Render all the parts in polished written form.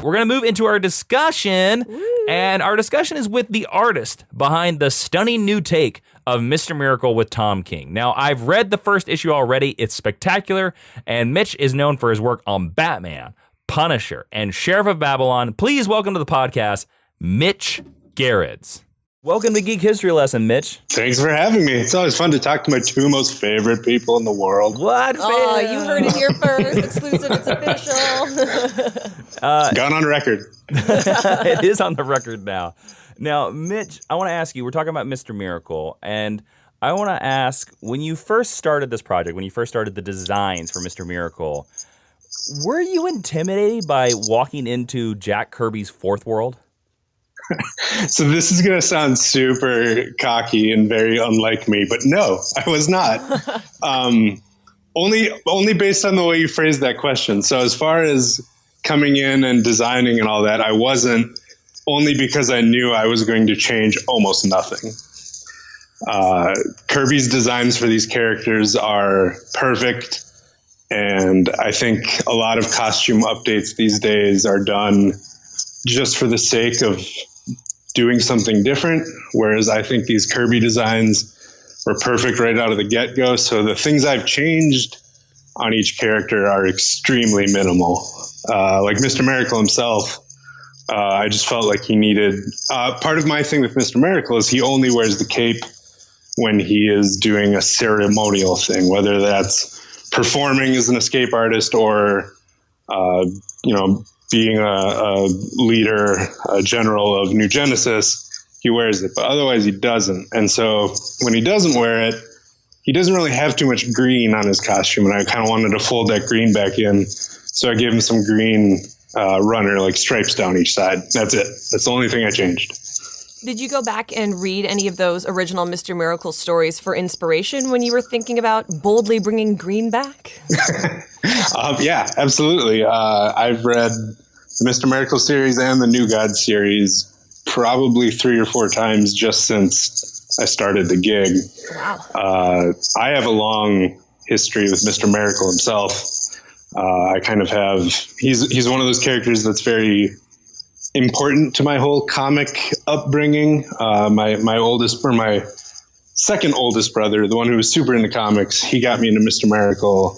We're going to move into our discussion, and our discussion is with the artist behind the stunning new take of Mr. Miracle with Tom King. Now, I've read the first issue already. It's spectacular, and Mitch is known for his work on Batman, Punisher, and Sheriff of Babylon. Please welcome to the podcast, Mitch Gerads. Welcome to Geek History Lesson, Mitch. Thanks for having me. It's always fun to talk to my two most favorite people in the world. What? Oh, you heard it here first. Exclusive. It's official. Gone on record. It is on the record now. Now, Mitch, I want to ask you, we're talking about Mr. Miracle, and I want to ask, when you first started this project, when you first started the designs for Mr. Miracle, were you intimidated by walking into Jack Kirby's fourth world? So this is going to sound super cocky and very unlike me, but no, I was not. Only based on the way you phrased that question. So as far as coming in and designing and all that, I wasn't, only because I knew I was going to change almost nothing. Kirby's designs for these characters are perfect, and I think a lot of costume updates these days are done just for the sake of doing something different, whereas I think these Kirby designs were perfect right out of the get-go. So the things I've changed on each character are extremely minimal. Like Mr. Miracle himself, I just felt like he needed... part of my thing with Mr. Miracle is he only wears the cape when he is doing a ceremonial thing, whether that's performing as an escape artist or, being a leader, a general of New Genesis, he wears it, but otherwise he doesn't. And so when he doesn't wear it, he doesn't really have too much green on his costume, and I kind of wanted to fold that green back in. So I gave him some green runner, like stripes down each side. That's it. That's the only thing I changed. Did you go back and read any of those original Mr. Miracle stories for inspiration when you were thinking about boldly bringing green back? Yeah, absolutely. I've read the Mr. Miracle series and the New God series probably 3 or 4 times just since I started the gig. Wow. I have a long history with Mr. Miracle himself. I kind of have, he's one of those characters that's very important to my whole comic upbringing. My second oldest brother, the one who was super into comics, he got me into Mr. Miracle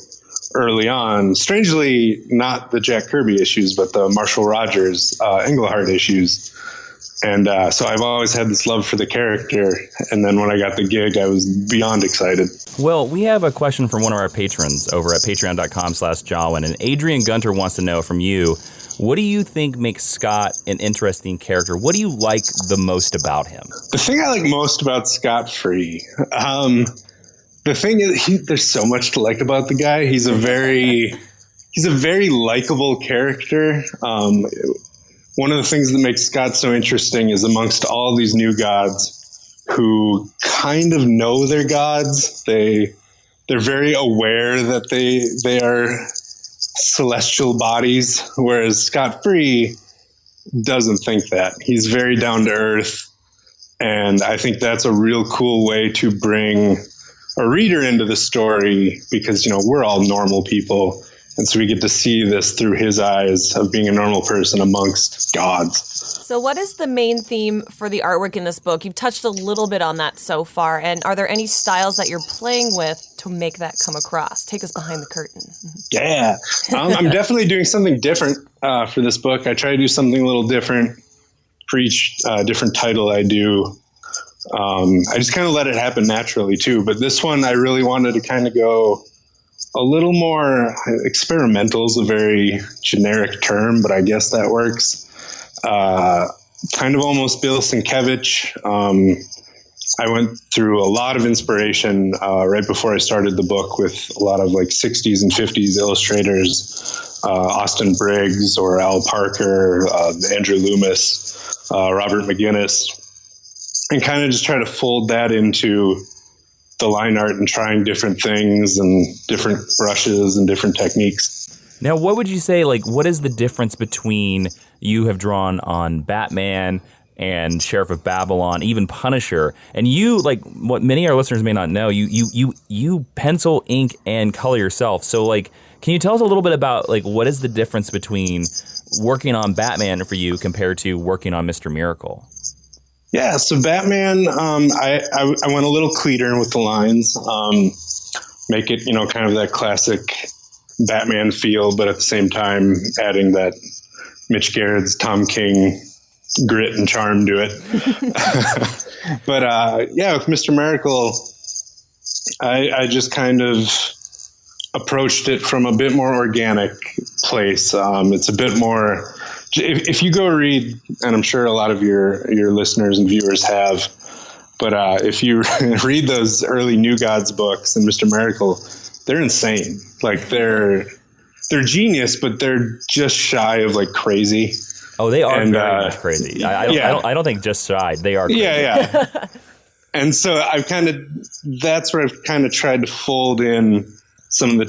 early on. Strangely, not the Jack Kirby issues, but the Marshall Rogers Englehart issues. And so I've always had this love for the character. And then when I got the gig, I was beyond excited. Well, we have a question from one of our patrons over at patreon.com/Jawiin. And Adrian Gunter wants to know from you, what do you think makes Scott an interesting character? What do you like the most about him? The thing I like most about Scott Free, the thing is, there's so much to like about the guy. He's a very likable character. One of the things that makes Scott so interesting is amongst all these new gods who kind of know they're gods, they're very aware that they are celestial bodies, whereas Scott Free doesn't think that. He's very down to earth, and I think that's a real cool way to bring a reader into the story because, we're all normal people. And so we get to see this through his eyes of being a normal person amongst gods. So what is the main theme for the artwork in this book? You've touched a little bit on that so far. And are there any styles that you're playing with to make that come across? Take us behind the curtain. Yeah, I'm definitely doing something different for this book. I try to do something a little different for each different title I do. I just kind of let it happen naturally, too. But this one, I really wanted to kind of go a little more experimental is a very generic term, but I guess that works. Kind of almost Bill Sienkiewicz. I went through a lot of inspiration right before I started the book with a lot of like 60s and 50s illustrators, Austin Briggs or Al Parker, Andrew Loomis, Robert McGinnis, and kind of just try to fold that into the line art and trying different things and different brushes and different techniques. Now, what would you say, what is the difference between you have drawn on Batman and Sheriff of Babylon, even Punisher, and you, what many of our listeners may not know, you pencil, ink, and color yourself. So, Can you tell us a little bit about like what is the difference between working on Batman for you compared to working on Mr. Miracle? Yeah, so Batman, I went a little cleaner with the lines, make it, kind of that classic Batman feel, but at the same time adding that Mitch Gerads, Tom King grit and charm to it. But with Mr. Miracle, I just kind of approached it from a bit more organic place. It's a bit more, if you go read, and I'm sure a lot of your listeners and viewers have, but if you read those early New Gods books and Mr. Miracle, they're insane. Like they're genius, but they're just shy of like crazy. Oh, they are very much crazy. I don't think just shy. They are crazy. Yeah. And so that's where I've kind of tried to fold in some of the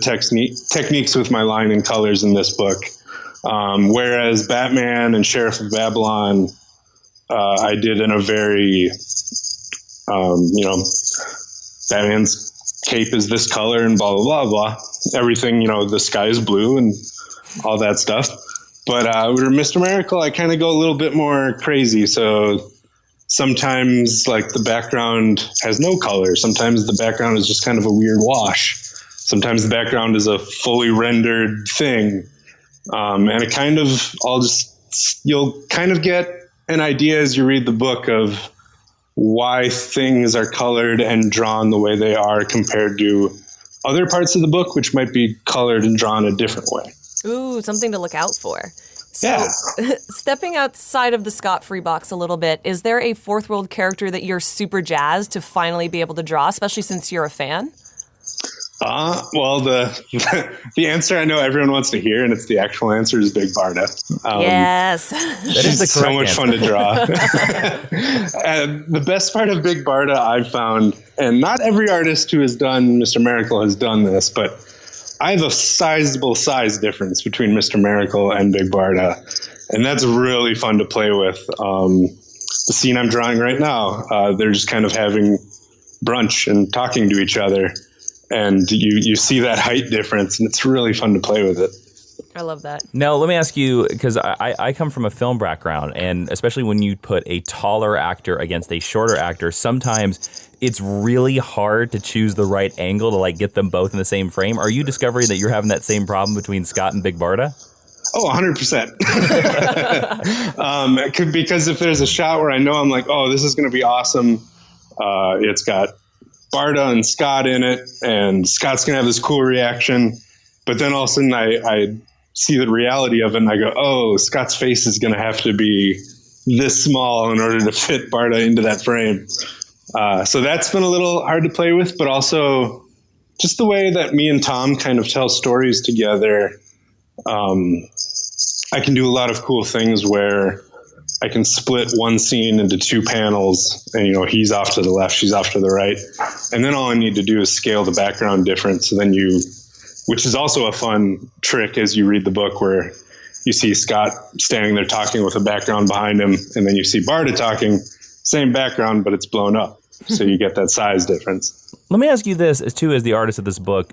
techniques with my line and colors in this book. Whereas Batman and Sheriff of Babylon, I did in a very, Batman's cape is this color and blah, blah, blah, blah. Everything, the sky is blue and all that stuff. But with Mr. Miracle, I kind of go a little bit more crazy. So sometimes like the background has no color. Sometimes the background is just kind of a weird wash. Sometimes the background is a fully rendered thing. And it kind of you'll kind of get an idea as you read the book of why things are colored and drawn the way they are compared to other parts of the book, which might be colored and drawn a different way. Ooh, something to look out for. So, yeah. Stepping outside of the Scott-free box a little bit, is there a fourth world character that you're super jazzed to finally be able to draw, especially since you're a fan? Well, the answer I know everyone wants to hear, and it's the actual answer, is Big Barda. Yes. That is the correct so much answer. fun to draw. And the best part of Big Barda I've found, and not every artist who has done Mr. Miracle has done this, but I have a sizable size difference between Mr. Miracle and Big Barda, and that's really fun to play with. The scene I'm drawing right now, they're just kind of having brunch and talking to each other. And you see that height difference, and it's really fun to play with it. I love that. Now, let me ask you, because I come from a film background, and especially when you put a taller actor against a shorter actor, sometimes it's really hard to choose the right angle to like get them both in the same frame. Are you discovering that you're having that same problem between Scott and Big Barda? Oh, 100%. Because if there's a shot where I know I'm like, oh, this is going to be awesome, it's got Barda and Scott in it, and Scott's going to have this cool reaction. But then all of a sudden I see the reality of it, and I go, oh, Scott's face is going to have to be this small in order to fit Barda into that frame. So that's been a little hard to play with, but also just the way that me and Tom kind of tell stories together. I can do a lot of cool things where I can split one scene into two panels, and he's off to the left, she's off to the right, and then all I need to do is scale the background difference. So then which is also a fun trick as you read the book, where you see Scott standing there talking with a background behind him, and then you see Barda talking, same background, but it's blown up. So you get that size difference. Let me ask you this, as the artist of this book,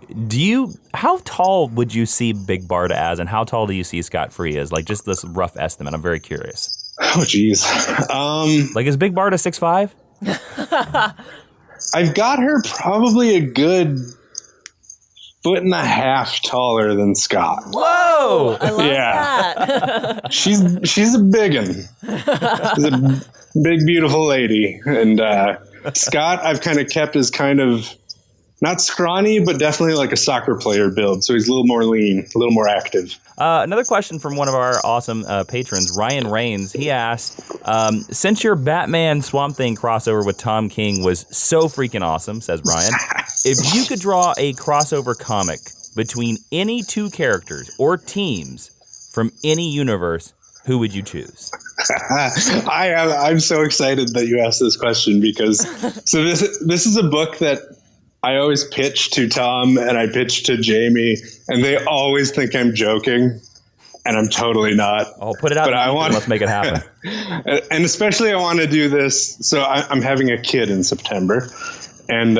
how tall would you see Big Barda as, and how tall do you see Scott Free as? Like, just this rough estimate. I'm very curious. Oh, geez. Like, is Big Barda 6'5"? I've got her probably a good 1.5 feet taller than Scott. Whoa! I love that. She's a big one. She's a big, beautiful lady. And Scott, I've kind of kept as kind of not scrawny, but definitely like a soccer player build. So he's a little more lean, a little more active. Another question from one of our awesome patrons, Ryan Rains. He asked, since your Batman Swamp Thing crossover with Tom King was so freaking awesome, says Ryan, if you could draw a crossover comic between any two characters or teams from any universe, who would you choose? I'm so excited that you asked this question, because so this is a book that I always pitch to Tom and I pitch to Jamie, and they always think I'm joking, and I'm totally not. Oh, put it out. But let's make it happen. And especially I want to do this. So I'm having a kid in September, and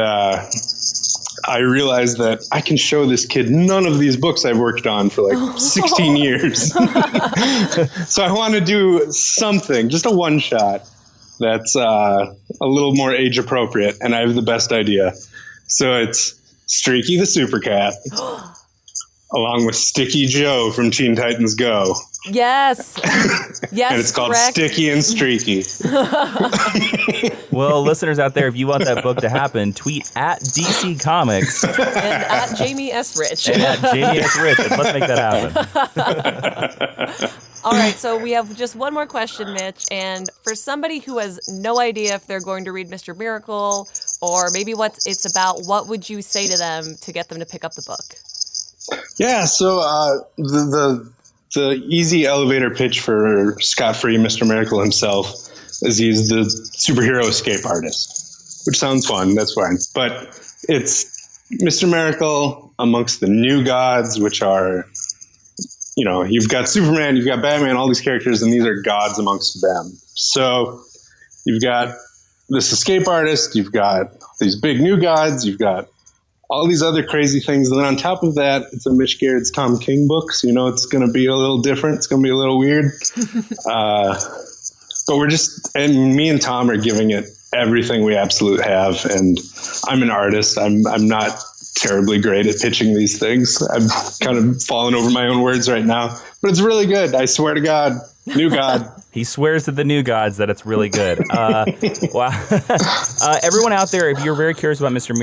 I realized that I can show this kid none of these books I've worked on for like 16 years. So I want to do something, just a one shot that's a little more age appropriate. And I have the best idea. So it's Streaky the Super Cat, along with Sticky Joe from Teen Titans Go. Yes. Yes. And it's called correct. Sticky and Streaky. Well, listeners out there, if you want that book to happen, tweet at DC Comics And at Jamie S. Rich. and at Jamie S. Rich. And let's make that happen. All right, so we have just one more question, Mitch. And for somebody who has no idea if they're going to read Mr. Miracle or maybe what it's about, what would you say to them to get them to pick up the book? Yeah, so the easy elevator pitch for scot-free Mr. Miracle himself is he's the superhero escape artist, which sounds fun. That's fine. But it's Mr. Miracle amongst the new gods, which are, you know, you've got Superman, you've got Batman, all these characters, and these are gods amongst them. So you've got this escape artist, you've got these big new gods, you've got all these other crazy things. And then on top of that, it's a Mitch Gerads Tom King book. So, you know, it's going to be a little different. It's going to be a little weird. But and me and Tom are giving it everything we absolutely have. And I'm an artist. I'm not terribly great at pitching these things. I'm kind of falling over my own words right now, but it's really good. I swear to God, new God. He swears to the new gods that it's really good. Wow. Everyone out there, if you're very curious about Mr.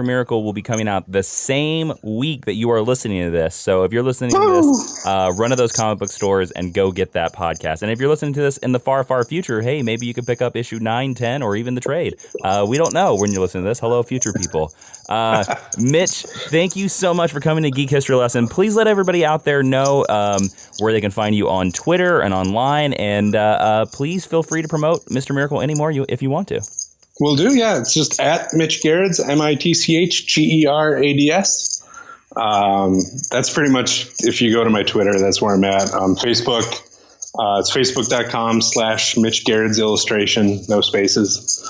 Miracle will be coming out the same week that you are listening to this. So if you're listening to this, run to those comic book stores and go get that podcast. And if you're listening to this in the far, far future, hey, maybe you could pick up issue 9, 10, or even the trade. We don't know when you're listening to this. Hello, future people. Mitch, thank you so much for coming to Geek History Lesson. Please let everybody out there know where they can find you on Twitter and online, and please feel free to promote Mr. Miracle anymore if you want to. Will do, yeah. It's just at Mitch Gerads, MITCHGERADS. That's pretty much, if you go to my Twitter, that's where I'm at. Facebook, it's facebook.com/Mitch Gerads illustration, no spaces.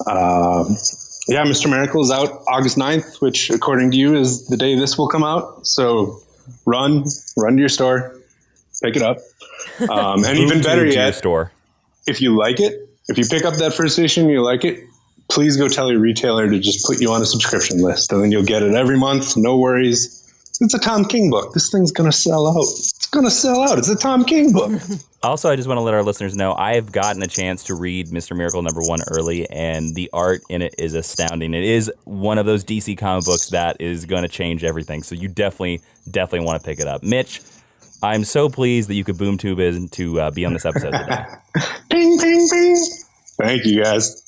Yeah, Mr. Miracle is out August 9th, which according to you is the day this will come out. So run to your store, pick it up. And even better yet, store. If you like it, if you pick up that first issue and you like it, please go tell your retailer to just put you on a subscription list, and then you'll get it every month. No worries. It's a Tom King book. This thing's going to sell out. It's going to sell out. It's a Tom King book. Also, I just want to let our listeners know I have gotten a chance to read Mr. Miracle #1 early, and the art in it is astounding. It is one of those DC comic books that is going to change everything. So you definitely want to pick it up. Mitch, I'm so pleased that you could boom tube in to be on this episode today. Ping, ping, ping. Thank you, guys.